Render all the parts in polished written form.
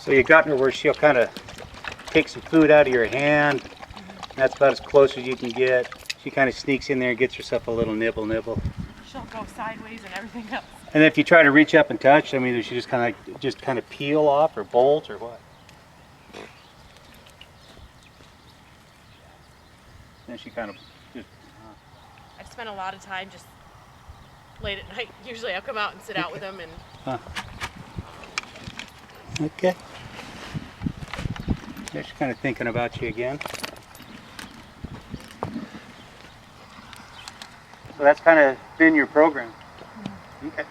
So you got her where she'll kind of take some food out of your hand. That's about as close as you can get. She kind of sneaks in there and gets herself a little nibble. She'll go sideways and everything else. And if you try to reach up and touch, I mean, does she just kind of peel off or bolt or what? Then she kind of just. I've spent a lot of time just late at night. Usually I'll come out and sit out with them and. Okay. Yeah, she's kind of thinking about you again. So that's kind of been your program. Okay.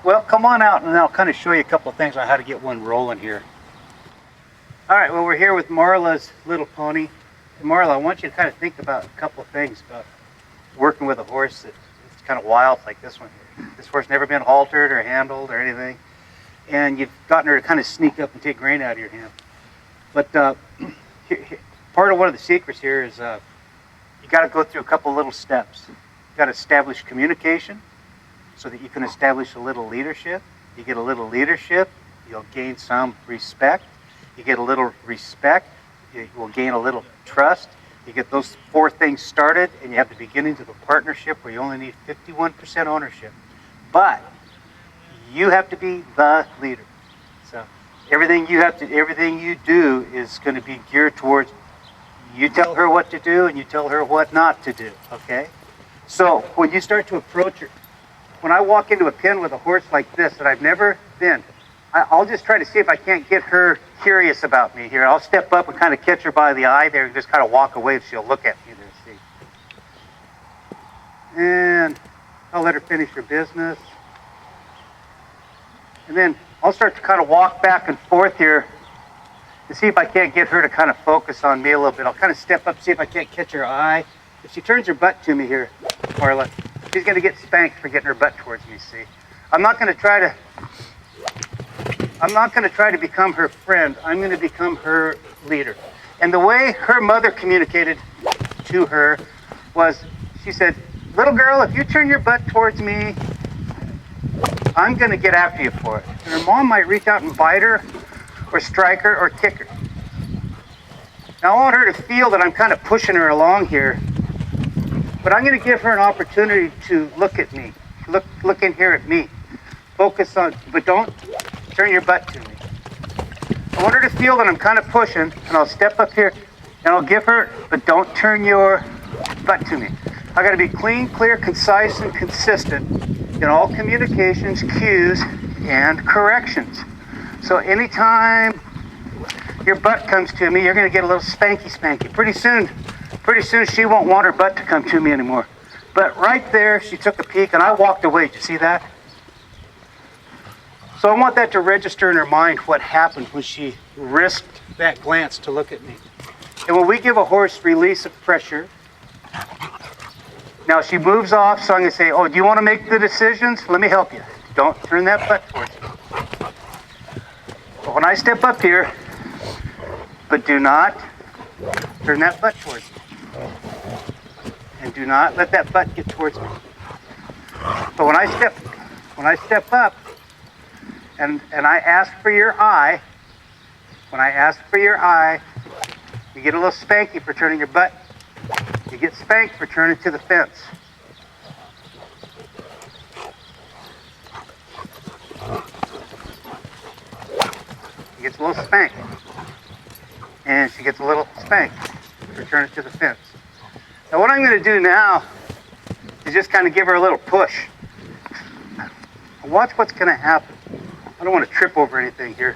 Well, come on out and I'll kind of show you a couple of things on how to get one rolling here. All right, well, we're here with Marla's little pony. And Marla, I want you to kind of think about a couple of things about working with a horse that's kind of wild like this one here. This horse never been haltered or handled or anything. And you've gotten her to kind of sneak up and take grain out of your hand. But part of one of the secrets here is you got to go through a couple little steps. You got to establish communication so that you can establish a little leadership. You get a little leadership, you'll gain some respect. You get a little respect, you will gain a little trust. You get those four things started, and you have the beginnings of a partnership where you only need 51% ownership. But you have to be the leader. So everything you do is going to be geared towards you tell her what to do and you tell her what not to do, okay? So when you start to approach her, when I walk into a pen with a horse like this that I've never been, I'll just try to see if I can't get her curious about me here. I'll step up and kind of catch her by the eye there and just kind of walk away and she'll look at me there, see. And I'll let her finish her business. And then I'll start to kind of walk back and forth here to see if I can't get her to kind of focus on me a little bit. I'll kind of step up, see if I can't catch her eye. If she turns her butt to me here, Marla, she's going to get spanked for getting her butt towards me, see. I'm not going to try to become her friend. I'm going to become her leader. And the way her mother communicated to her was, she said, little girl, if you turn your butt towards me, I'm going to get after you for it. And her mom might reach out and bite her or strike her or kick her. Now I want her to feel that I'm kind of pushing her along here, but I'm going to give her an opportunity to look at me, look in here at me. Focus on, but don't turn your butt to me. I want her to feel that I'm kind of pushing, and I'll step up here and I'll give her, but don't turn your butt to me. I got to be clean, clear, concise, and consistent in all communications, cues, and corrections. So anytime your butt comes to me, you're going to get a little spanky. Pretty soon she won't want her butt to come to me anymore. But right there, she took a peek and I walked away. Did you see that? So I want that to register in her mind what happened when she risked that glance to look at me. And when we give a horse release of pressure, now she moves off, so I'm going to say, oh, do you want to make the decisions? Let me help you. Don't turn that butt towards me. But when I step up here, but do not turn that butt towards me. And do not let that butt get towards me. But when I step up and I ask for your eye, when I ask for your eye, you get a little spanky for turning your butt. You get spanked for turning to the fence. She gets a little spank. And she gets a little spank for turning to the fence. Now what I'm going to do now is just kind of give her a little push. Watch what's going to happen. I don't want to trip over anything here.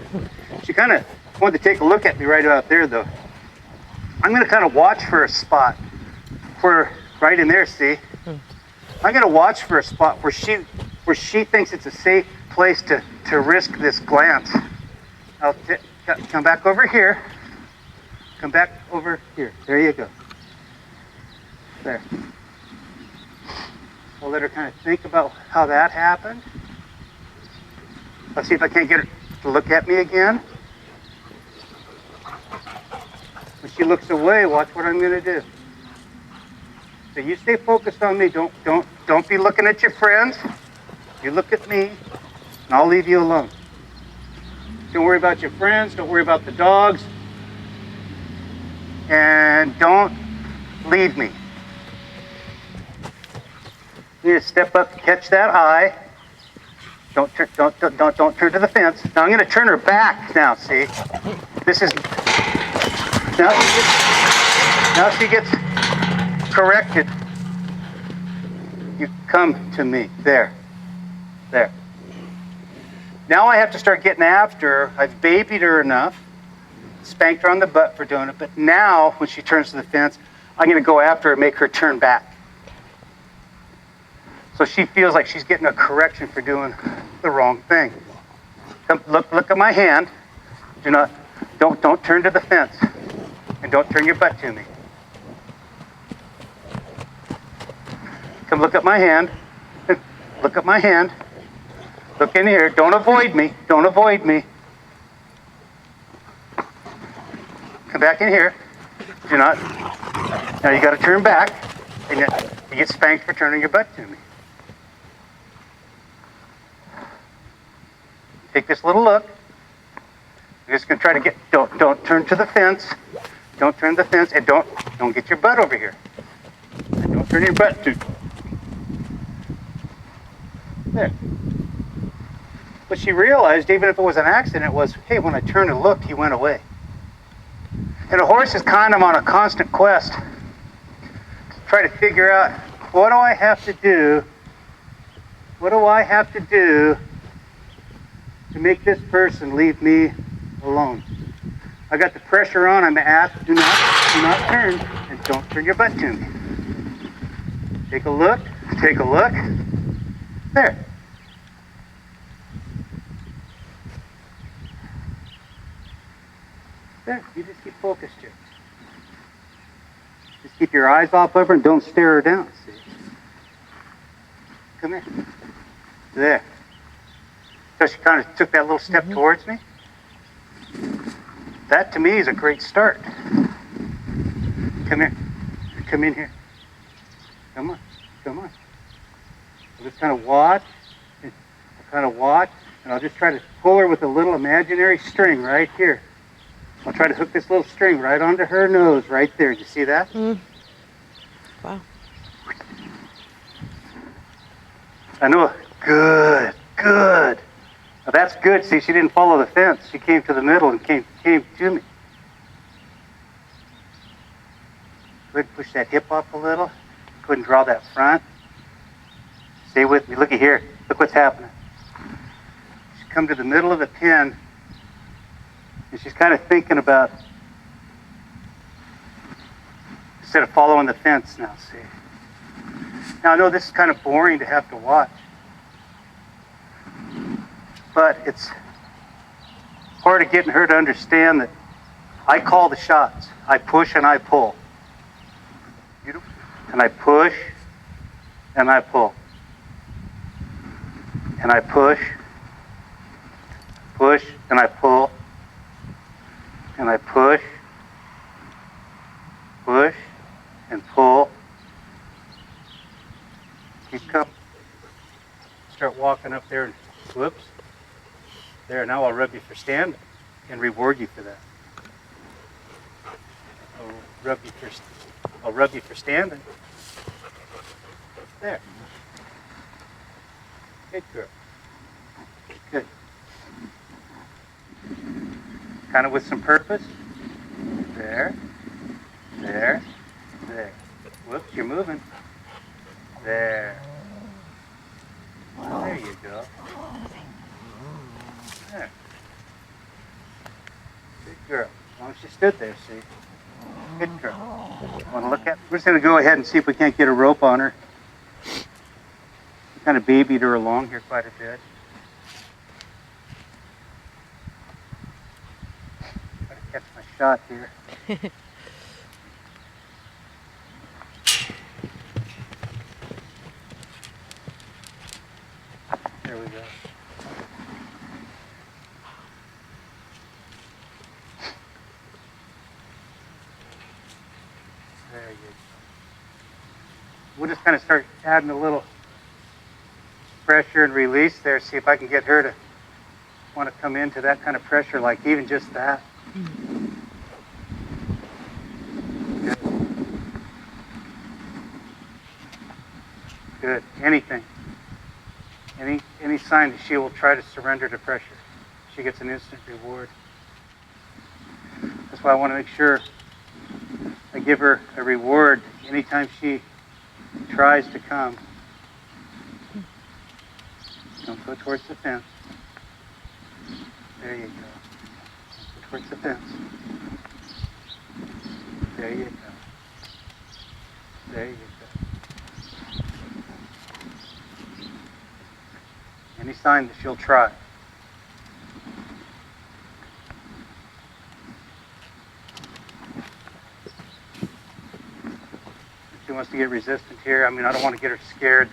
She kind of wanted to take a look at me right out there though. I'm going to kind of watch for a spot where, right in there, see? I'm going to watch for a spot where she thinks it's a safe place to risk this glance. I'll come back over here. Come back over here. There you go. There. I'll let her kind of think about how that happened. I'll see if I can't get her to look at me again. When she looks away, watch what I'm going to do. So you stay focused on me. Don't be looking at your friends. You look at me, and I'll leave you alone. Don't worry about your friends. Don't worry about the dogs. And don't leave me. You need to step up to catch that eye. Don't turn to the fence. Now I'm going to turn her back now, see? This is, now she gets corrected. You come to me. There. Now I have to start getting after her. I've babied her enough, spanked her on the butt for doing it, but now when she turns to the fence, I'm going to go after her and make her turn back. So she feels like she's getting a correction for doing the wrong thing. Come, look at my hand. Don't turn to the fence, and don't turn your butt to me. Come look at my hand. Look at my hand. Look in here. Don't avoid me. Don't avoid me. Come back in here. Do not. Now you got to turn back, and you get spanked for turning your butt to me. Take this little look. You're just gonna try to get. Don't turn to the fence. Don't turn to the fence, and don't get your butt over here. And don't turn your butt to. There. What she realized, even if it was an accident, was, hey, when I turned and looked, he went away. And a horse is kind of on a constant quest to try to figure out, what do I have to do? What do I have to do to make this person leave me alone? I got the pressure on. I'm asked, do not turn, and don't turn your butt to me. Take a look. Take a look. There. There, you just keep focused here. Just keep your eyes off of her and don't stare her down, see? Come here. There. So she kind of took that little step towards me. That to me is a great start. Come here. Come in here. Come on. Come on. I'll just kind of watch. And I'll just try to pull her with a little imaginary string right here. I'll try to hook this little string right onto her nose right there. You see that? Wow. I know. Good. Now that's good. See, she didn't follow the fence. She came to the middle and came to me. Go ahead and push that hip up a little. Go ahead and draw that front. Stay with me. Looky here. Look what's happening. She's come to the middle of the pen. And she's kind of thinking about, instead of following the fence now, see. Now I know this is kind of boring to have to watch. But it's part of getting her to understand that I call the shots. I push and I pull. And I push and I pull. And I push and I pull. And I push and pull. Keep coming. Start walking up there and whoops. There, now I'll rub you for standing and reward you for that. I'll rub you for standing. There. Good girl. Good. Kind of with some purpose. There. Whoops, you're moving. There. There you go. There. Good girl. As long as she stood there, see? Good girl. Want to look at? We're just going to go ahead and see if we can't get a rope on her. We kind of babied her along here quite a bit. Try to catch my shot here. There we go. There you go. We'll just kind of start adding a little pressure and release there. See if I can get her to want to come into that kind of pressure, like even just that. Good. Good. Anything. Any sign that she will try to surrender to pressure, she gets an instant reward. That's why I want to make sure I give her a reward anytime she tries to come. Don't go towards the fence. There you go. Go towards the fence. There you go. There you go. Any sign that she'll try. If she wants to get resistant here, I mean, I don't want to get her scared.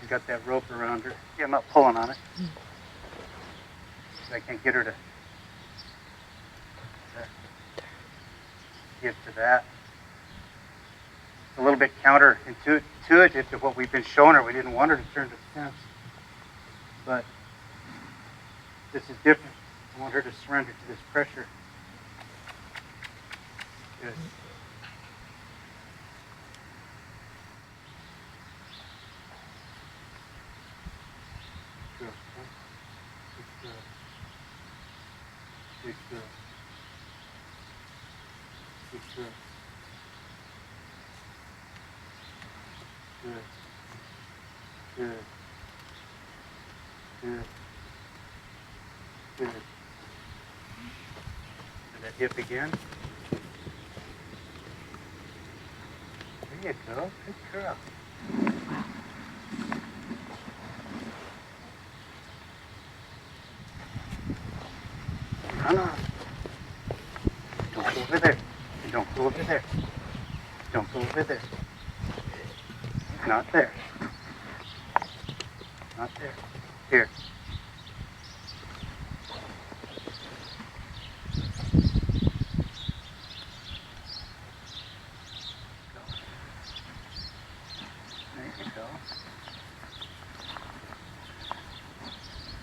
She's got that rope around her. Yeah, I'm not pulling on it. I can't get her to give to that. It's a little bit counterintuitive to what we've been showing her. We didn't want her to turn to the fence. But this is different. I want her to surrender to this pressure. Good. Good. Good. Good. Good. Good. Good. Good. Good. Good. Good. And that hip again. There you go. Good girl. Run on. Don't go over there. Don't go over there. Don't go over there. Not there. Not there. Here. There you go.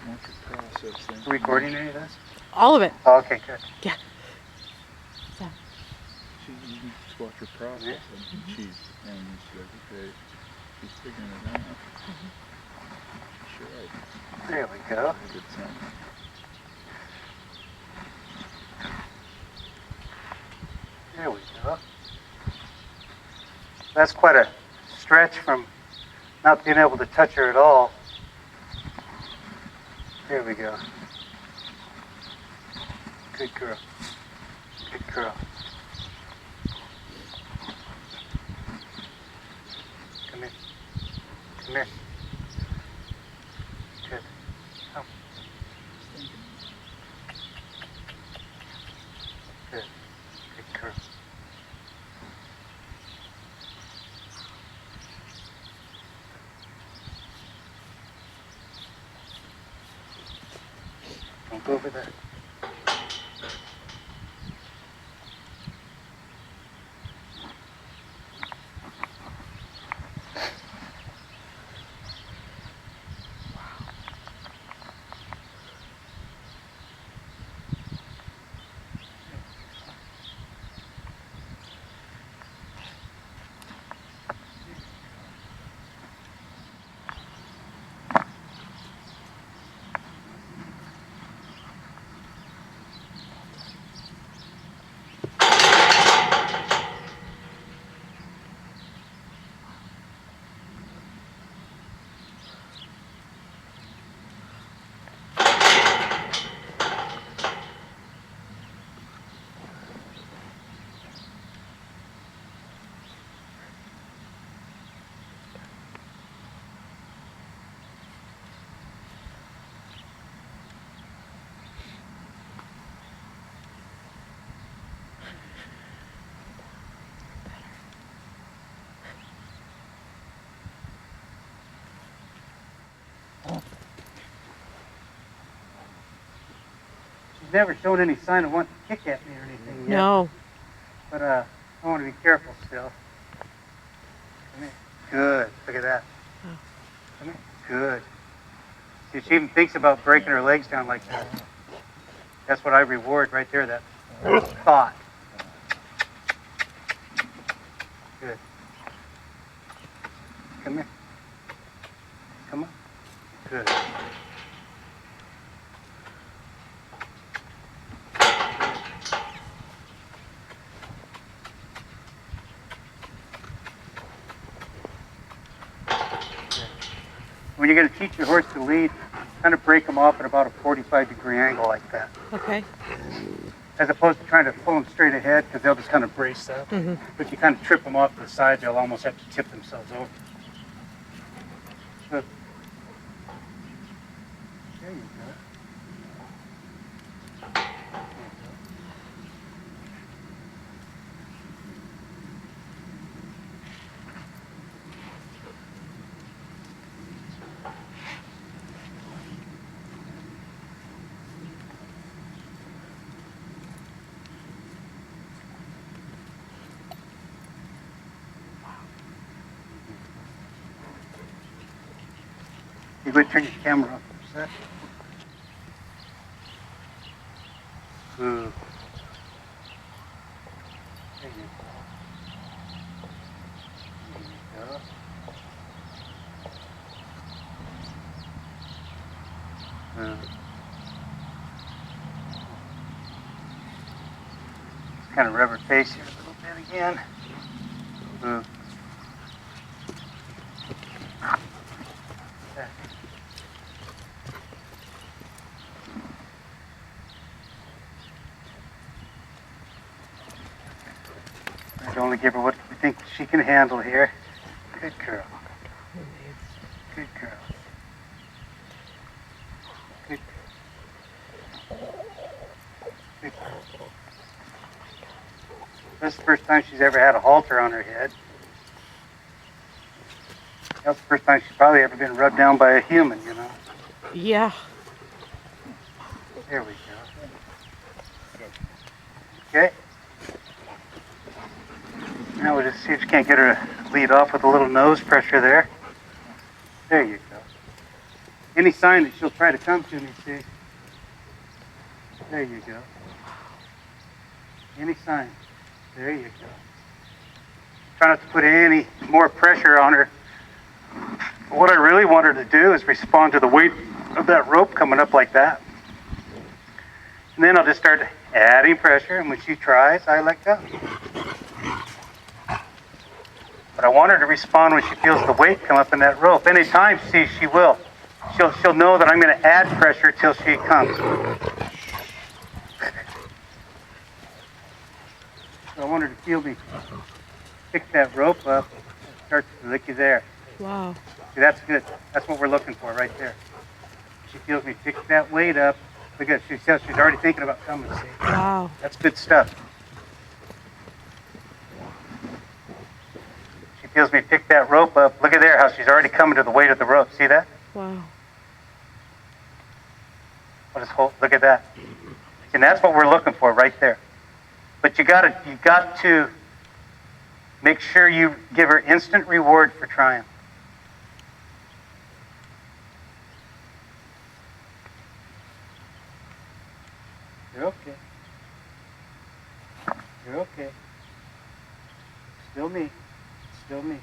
What's your process then? Recording any of this? All of it. Oh, okay, good. Yeah. So, You can just watch her process and she's like, okay, she's figuring it out. Sure. There we go. Good sign. There we go. That's quite a stretch from not being able to touch her at all. There we go. Good girl. Good girl. Come here. Come here. Good. Come. Good. Good girl. Don't go over there. She's never shown any sign of wanting to kick at me or anything yet. no. But I want to be careful still. Come here. Good. Look at that. Oh. Come here. Good. If she even thinks about breaking her legs down like that, that's what I reward right there, that thought. Good. Come here. Come on. Good. When you're going to teach your horse to lead, kind of break them off at about a 45-degree angle like that. Okay. As opposed to trying to pull them straight ahead, because they'll just kind of brace up. Mm-hmm. But you kind of trip them off to the side, they'll almost have to tip themselves over. Good. There you go. You go ahead and turn your camera off for a sec. Good. There you go. There you go. Kind of rub her face here a little bit again. There. I'd only give her what we think she can handle here. Good girl. Good girl. Good girl. Good girl. This is the first time she's ever had a halter on her head. That's the first time she's probably ever been rubbed down by a human, you know. Yeah. There we go. Okay. Now we'll just see if you can't get her to lead off with a little nose pressure there. There you go. Any sign that she'll try to come to me, see? There you go. Any sign. There you go. Try not to put any more pressure on her. What I really want her to do is respond to the weight of that rope coming up like that. And then I'll just start adding pressure, and when she tries, I let go. But I want her to respond when she feels the weight come up in that rope. Anytime she will. She'll know that I'm going to add pressure till she comes. So I want her to feel me pick that rope up and start to lick you there. Wow. See, that's good. That's what we're looking for right there. She feels me pick that weight up. Look at it. She's already thinking about coming. See? Wow. That's good stuff. She feels me pick that rope up. Look at there how she's already coming to the weight of the rope. See that? Wow. I'll just hold. Look at that. And that's what we're looking for right there. But you got to make sure you give her instant reward for trying. You're okay. You're okay. Still me. Still me.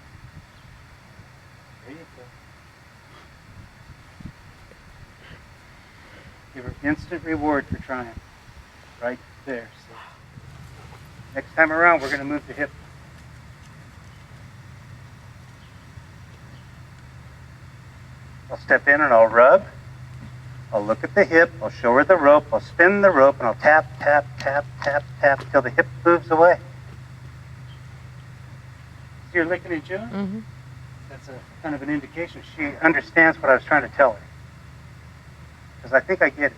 There you go. Give her instant reward for trying. Right there. See? Next time around, we're going to move the hip. I'll step in and I'll rub. I'll look at the hip. I'll show her the rope. I'll spin the rope and I'll tap, tap, tap, tap, tap until the hip moves away. See her licking and chewing? Mm-hmm. That's a kind of an indication she understands what I was trying to tell her. Because I think I get it.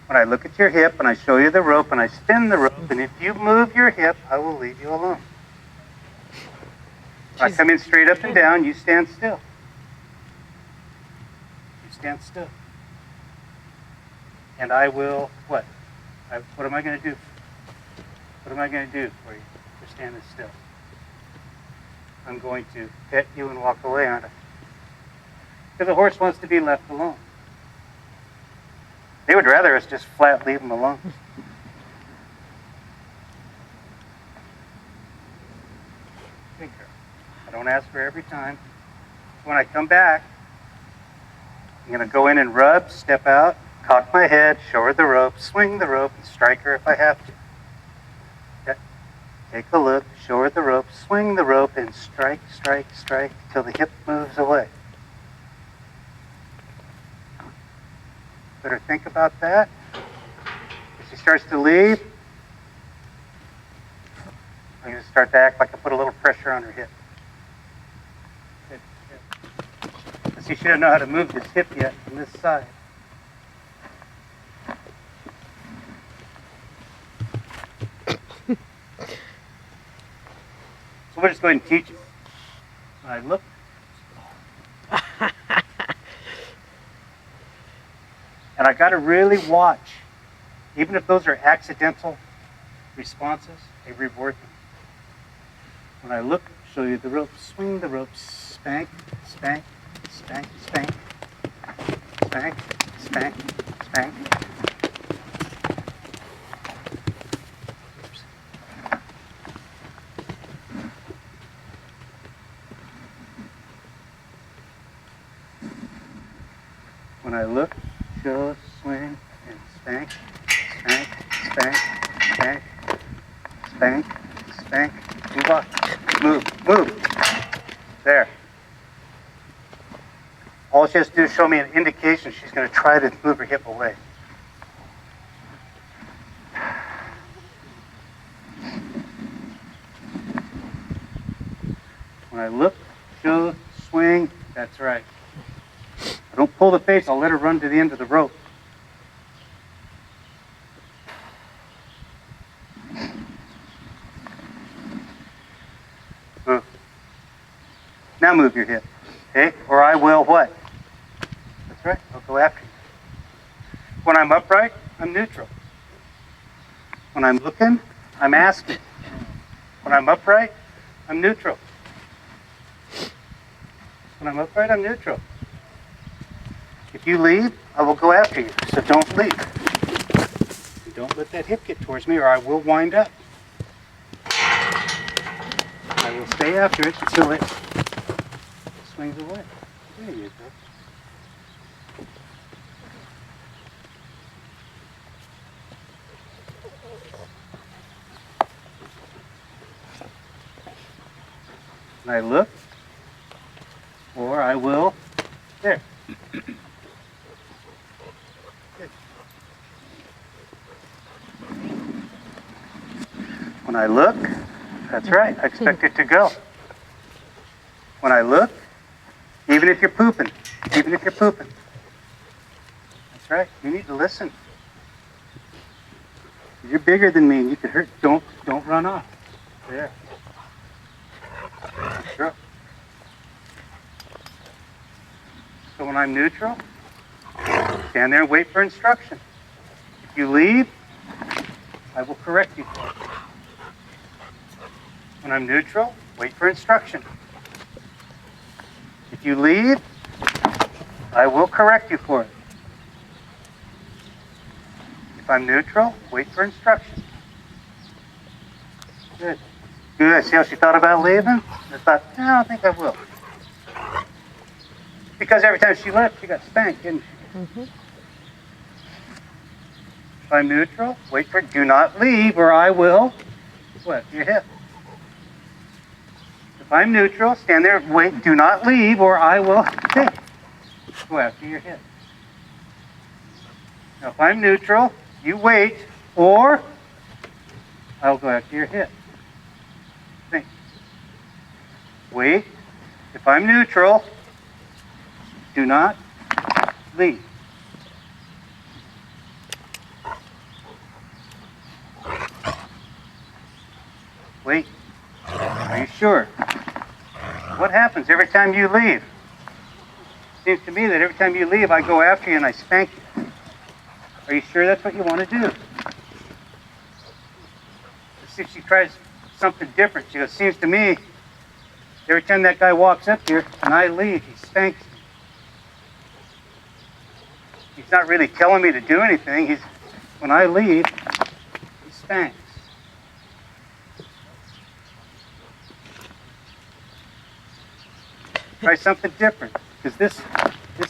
When I look at your hip and I show you the rope and I spin the rope, and if you move your hip, I will leave you alone. I come in straight up and down, you stand still. You stand still. And I will, what? What am I going to do? What am I going to do for you for standing still? I'm going to pet you and walk away, aren't I? Because the horse wants to be left alone. They would rather us just flat leave them alone. Good girl. I don't ask for every time. When I come back, I'm going to go in and rub, step out, cock my head, show her the rope, swing the rope, and strike her if I have to. Okay. Take a look, show her the rope, swing the rope, and strike, strike, strike till the hip moves away. Better think about that. If she starts to leave, I'm going to start to act like I put a little pressure on her hip. Good, good. See, she doesn't know how to move this hip yet from this side. So we'll just go ahead and teach it. All right, look. And I got to really watch. Even if those are accidental responses, I reward them. When I look, show you the rope, swing the rope, spank, spank, spank, spank, spank, spank, spank. When I look, show, swing, and spank, spank, spank, spank, spank, spank. Move on. Move, move. There. All she has to do is show me an indication she's going to try to move her hip away. When I look, show, swing, that's right. I don't pull the face, I'll let her run to the end of the rope. Move. Now move your hip, okay? Or I will what? That's right, I'll go after you. When I'm upright, I'm neutral. When I'm looking, I'm asking. When I'm upright, I'm neutral. When I'm upright, I'm neutral. If you leave, I will go after you, so don't leave. Don't let that hip get towards me or I will wind up. I will stay after it until it swings away. There you go. And I look, or I will, there. When I look, that's right, I expect it to go. When I look, even if you're pooping, that's right, you need to listen. You're bigger than me and you could hurt, don't run off. There. Sure. So when I'm neutral, stand there and wait for instruction. If you leave, I will correct you for it. When I'm neutral, wait for instruction. If you leave, I will correct you for it. If I'm neutral, wait for instruction. Good. Good. See how she thought about leaving? I thought, no, I don't think I will. Because every time she left, she got spanked, didn't she? Mm-hmm. If I'm neutral, wait for it. Do not leave or I will what? Your hip. If I'm neutral, stand there, wait, do not leave or I will go after your hip. Now if I'm neutral, you wait or I'll go after your hip. Think. Wait. If I'm neutral, do not leave. Wait. Are you sure? What happens every time you leave? Seems to me that every time you leave, I go after you and I spank you. Are you sure that's what you want to do? Let's see if she tries something different. She goes, seems to me, every time that guy walks up here and I leave, he spanks me. He's not really telling me to do anything. When I leave, he spanks. Try something different, because this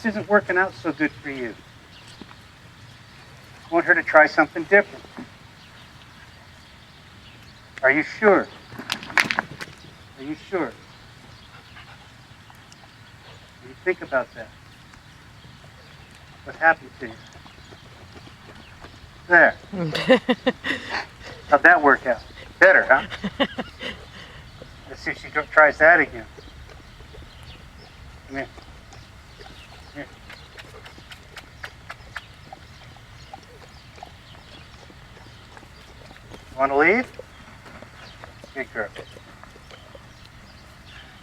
isn't working out so good for you. I want her to try something different. Are you sure? Are you sure? What do you think about that? What happened to you? There. How'd that work out? Better, huh? Let's see if she tries that again. Come here. Come here. You want to leave? Good girl.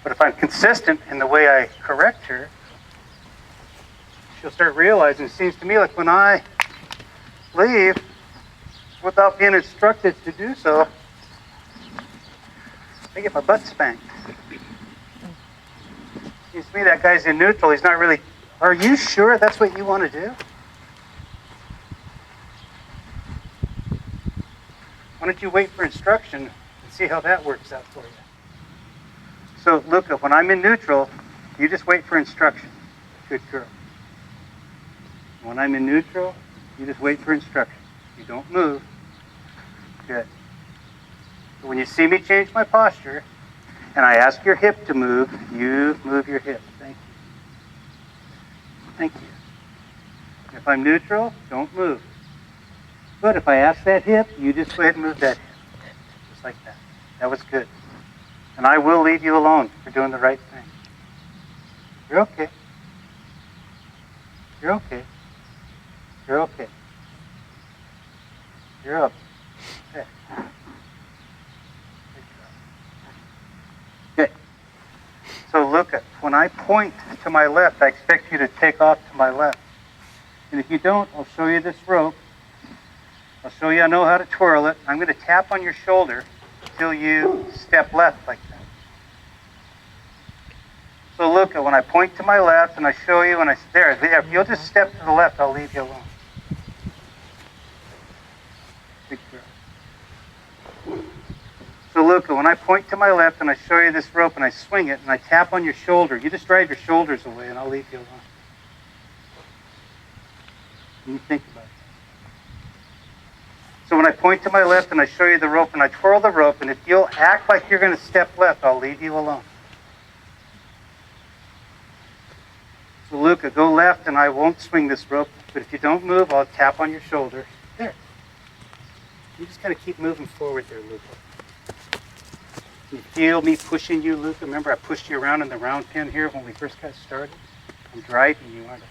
But if I'm consistent in the way I correct her, she'll start realizing, it seems to me like when I leave without being instructed to do so, I get my butt spanked. Seems to me that guy's in neutral. He's not really, are you sure that's what you want to do? Why don't you wait for instruction and see how that works out for you? So, Luca, when I'm in neutral, you just wait for instruction. Good girl. When I'm in neutral, you just wait for instruction. You don't move. Good. So when you see me change my posture, and I ask your hip to move, you move your hip. Thank you. Thank you. If I'm neutral, don't move. But if I ask that hip, you just go ahead and move that hip. Just like that. That was good. And I will leave you alone for doing the right thing. You're okay. You're okay. You're okay. You're up. Okay. Okay. So look at, when I point to my left, I expect you to take off to my left. And if you don't, I'll show you this rope. I'll show you I know how to twirl it. I'm going to tap on your shoulder until you step left like that. So look, when I point to my left and I show you, and there, if you'll just step to the left, I'll leave you alone. Good girl. So look, when I point to my left and I show you this rope and I swing it and I tap on your shoulder, you just drive your shoulders away and I'll leave you alone. And you think about it. So when I point to my left and I show you the rope and I twirl the rope, and if you'll act like you're going to step left, I'll leave you alone. So Luca, go left and I won't swing this rope, but if you don't move, I'll tap on your shoulder. There. You just got to keep moving forward there, Luca. Can you feel me pushing you, Luca? Remember I pushed you around in the round pen here when we first got started? I'm driving you, aren't I?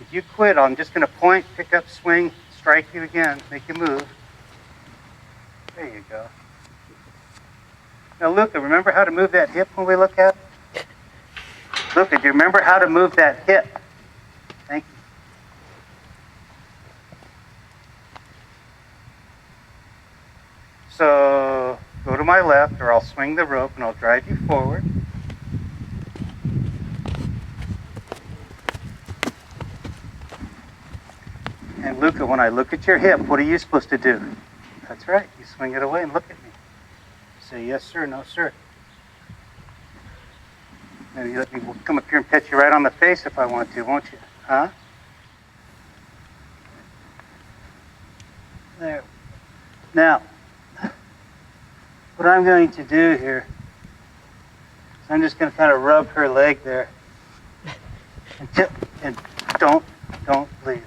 If you quit, I'm just going to point, pick up, swing, strike you again, make you move. There you go. Now, Luca, remember how to move that hip when we look at it? Luca, do you remember how to move that hip? Thank you. So, go to my left, or I'll swing the rope and I'll drive you forward. And Luca, when I look at your hip, what are you supposed to do? That's right. You swing it away and look at me. Say yes, sir, no, sir. Maybe you let me come up here and pet you right on the face if I want to, won't you? Huh? There. Now, what I'm going to do here is I'm just going to kind of rub her leg there. And don't leave.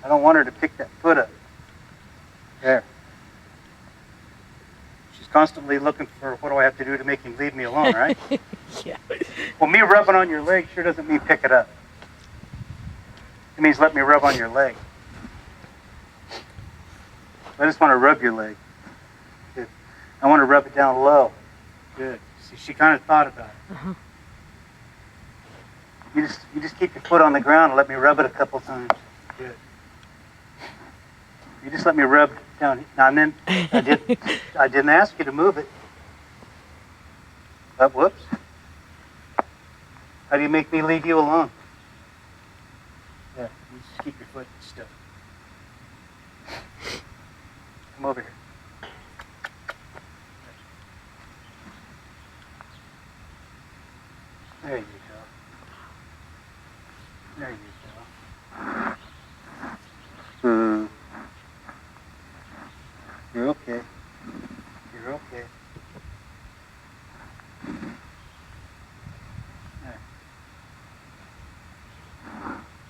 I don't want her to pick that foot up. There. She's constantly looking for, what do I have to do to make him leave me alone, right? Yeah. Well, me rubbing on your leg sure doesn't mean pick it up. It means let me rub on your leg. I just want to rub your leg. Good. I want to rub it down low. Good. See, she kind of thought about it. Uh-huh. You just keep your foot on the ground and let me rub it a couple times. Good. You just let me rub down. Now, and then I didn't ask you to move it. Whoops. How do you make me leave you alone? Yeah, you just keep your foot still. Come over here. There you go. There you go. You're okay. You're okay. There.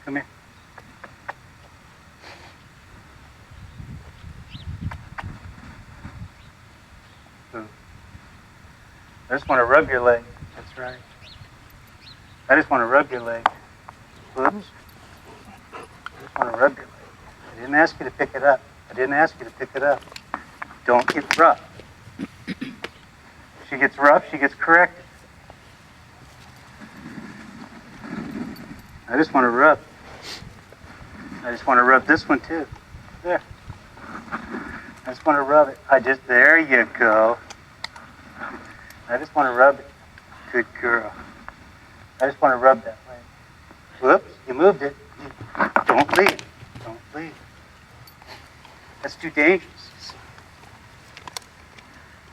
Come here. I just want to rub your leg. That's right. I just want to rub your leg. Whoops. I just want to rub your leg. I didn't ask you to pick it up. I didn't ask you to pick it up. Don't get rough. If she gets rough, she gets corrected. I just want to rub. I just want to rub this one too. There. I just want to rub it. There you go. I just want to rub it. Good girl. I just want to rub that leg. Whoops, you moved it. Don't leave. Don't leave. That's too dangerous.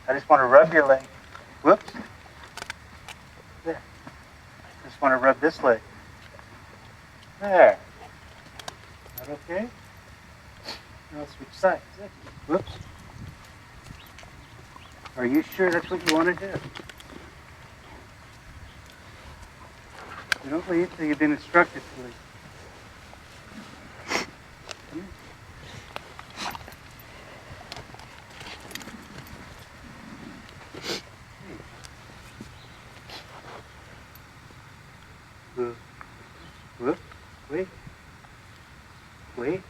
I just want to rub your leg. Whoops. There. I just want to rub this leg. There. Is that okay? Now let's switch sides. Whoops. Are you sure that's what you want to do? You don't leave till you've been instructed to leave. Come here. Whoop. Whoop. Wait. Wait.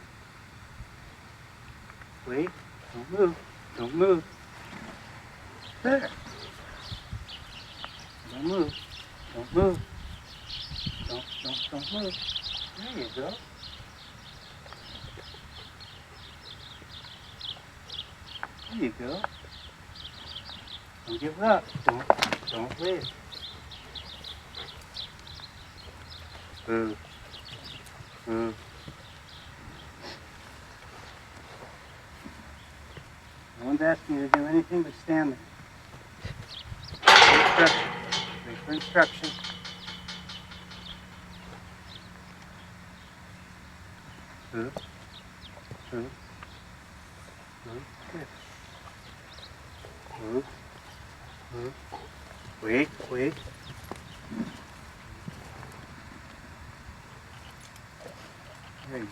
Wait. Don't move. Don't move. There. Don't move. Don't move. Don't move. There you go. There you go. Don't get rough. Don't leave. Move. Move. No one's asking you to do anything but stand there. Instruction. Wait for instruction. Move. Move. Move. Good. Move. Move. Wait. Wait. There you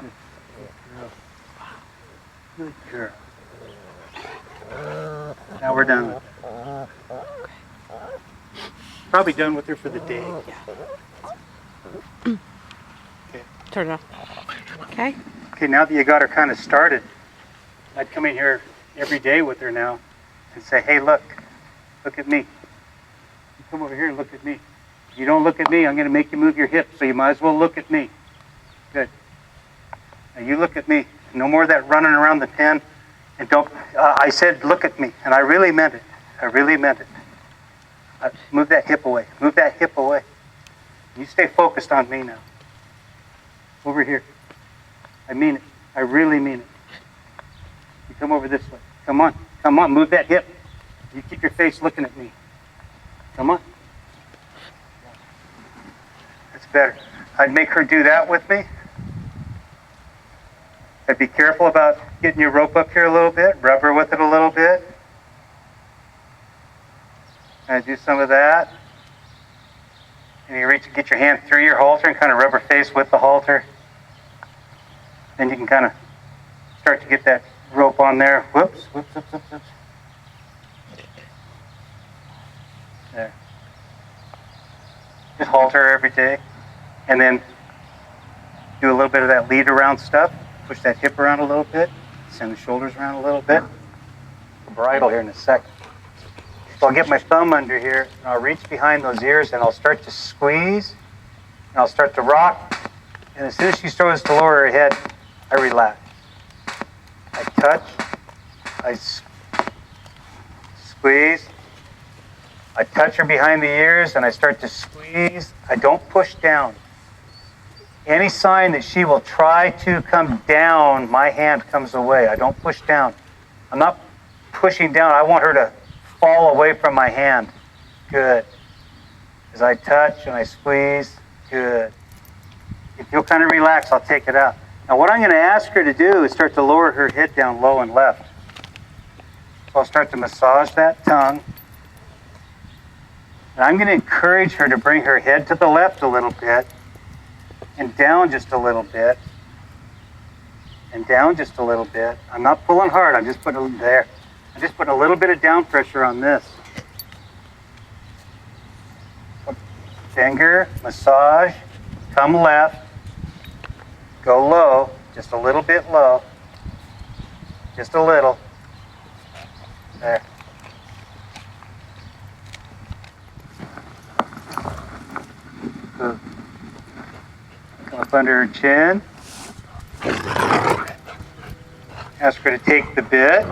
go. Good girl. Now we're done with her. Probably done with her for the day. Okay. Turn it off. Okay. Okay, now that you got her kind of started, I'd come in here every day with her now and say, hey, look at me. You come over here and look at me. If you don't look at me, I'm going to make you move your hips, so you might as well look at me. Good. Now you look at me. No more of that running around the pen. And don't, I said look at me, and I really meant it. I really meant it. Move that hip away. Move that hip away. You stay focused on me now. Over here. I mean it. I really mean it. You come over this way. Come on. Come on. Move that hip. You keep your face looking at me. Come on. That's better. I'd make her do that with me. I'd be careful about getting your rope up here a little bit. Rub her with it a little bit. And do some of that. And you reach and get your hand through your halter and kind of rub her face with the halter. Then you can kind of start to get that rope on there. Whoops, whoops, whoops, whoops, whoops. There. Just halter her every day. And then do a little bit of that lead around stuff. Push that hip around a little bit. Send the shoulders around a little bit. Bridle here in a second. So I'll get my thumb under here, and I'll reach behind those ears, and I'll start to squeeze, and I'll start to rock. And as soon as she starts to lower her head, I relax. I touch. I Squeeze. I touch her behind the ears and I start to squeeze. I don't push down. Any sign that she will try to come down, my hand comes away. I don't push down. I'm not pushing down. I want her to fall away from my hand. Good. As I touch and I squeeze, good. If you'll kind of relax, I'll take it out. Now what I'm going to ask her to do is start to lower her head down low and left. So I'll start to massage that tongue. And I'm going to encourage her to bring her head to the left a little bit, and down just a little bit, and down just a little bit. I'm not pulling hard, I'm just putting it there. I'm just putting a little bit of down pressure on this. Finger, massage, come left, go low, just a little bit low, just a little. There. Come up under her chin. Ask her to take the bit.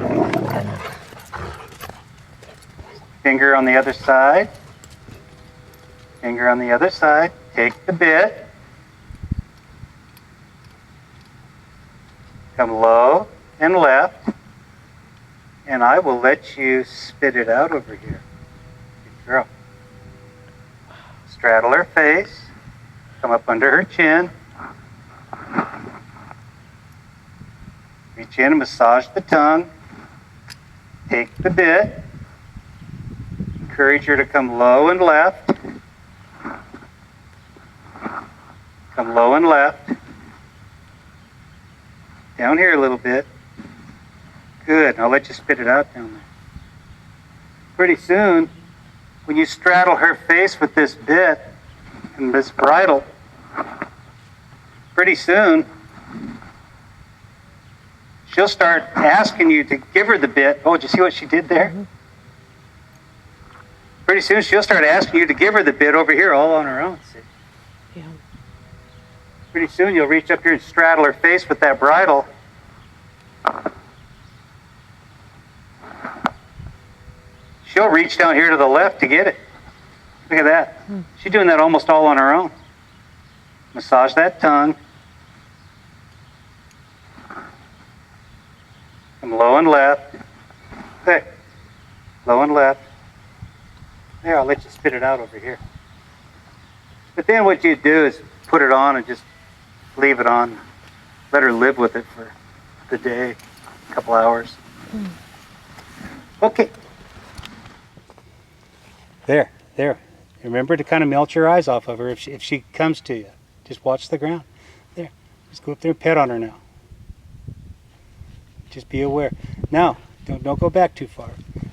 Finger on the other side. Finger on the other side. Take the bit. Come low and left. And I will let you spit it out over here. Good girl. Straddle her face. Come up under her chin. Reach in and massage the tongue. Take the bit. Encourage her to come low and left. Come low and left. Down here a little bit. Good. I'll let you spit it out down there. Pretty soon, when you straddle her face with this bit and this bridle, pretty soon, she'll start asking you to give her the bit. Oh, did you see what she did there? Pretty soon, she'll start asking you to give her the bit over here all on her own. See? Yeah. Pretty soon, you'll reach up here and straddle her face with that bridle. She'll reach down here to the left to get it. Look at that. She's doing that almost all on her own. Massage that tongue. Come low and left. There. Low and left. There, I'll let you spit it out over here. But then what you do is put it on and just leave it on. Let her live with it for the day, a couple hours. Okay. There. Remember to kind of melt your eyes off of her if she comes to you. Just watch the ground. There. Just go up there and pet on her now. Just be aware. Now, don't go back too far.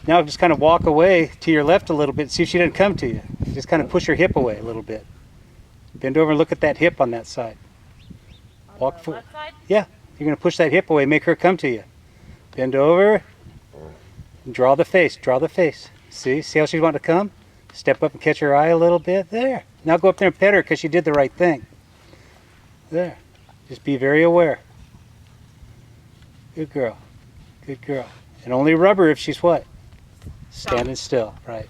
Now just kind of walk away to your left a little bit. See if she doesn't come to you. Just kind of push her hip away a little bit. Bend over and look at that hip on that side. Walk forward. Left side? Yeah. You're going to push that hip away. Make her come to you. Bend over. And draw the face. Draw the face. See how she's wanting to come? Step up and catch her eye a little bit. There. Now go up there and pet her because she did the right thing. There. Just be very aware. Good girl. Good girl. And only rub her if she's what? Standing still. Right.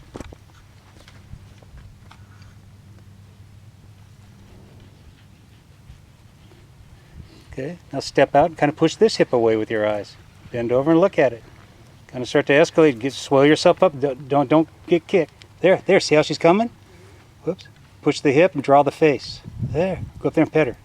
Okay. Now step out and kind of push this hip away with your eyes. Bend over and look at it. Kind of start to escalate. Swell yourself up. Don't get kicked. There. See how she's coming? Whoops. Push the hip and draw the face. There. Go up there and pet her.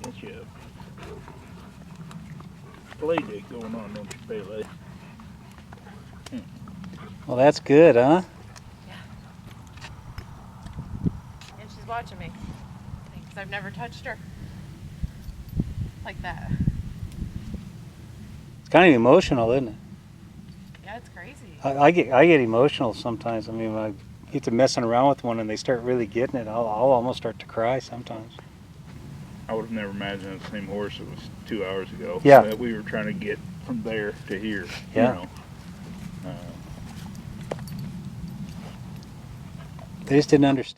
Yes, you have play date going on, don't you, Pele? Well, that's good, huh? And she's watching me. Because I've never touched her. Like that. It's kind of emotional, isn't it? Yeah, it's crazy. I get emotional sometimes. I mean, when I get to messing around with one and they start really getting it, I'll almost start to cry sometimes. I would have never imagined the same horse that was 2 hours ago. Yeah. That we were trying to get from there to here. Yeah. You know. They just didn't understand.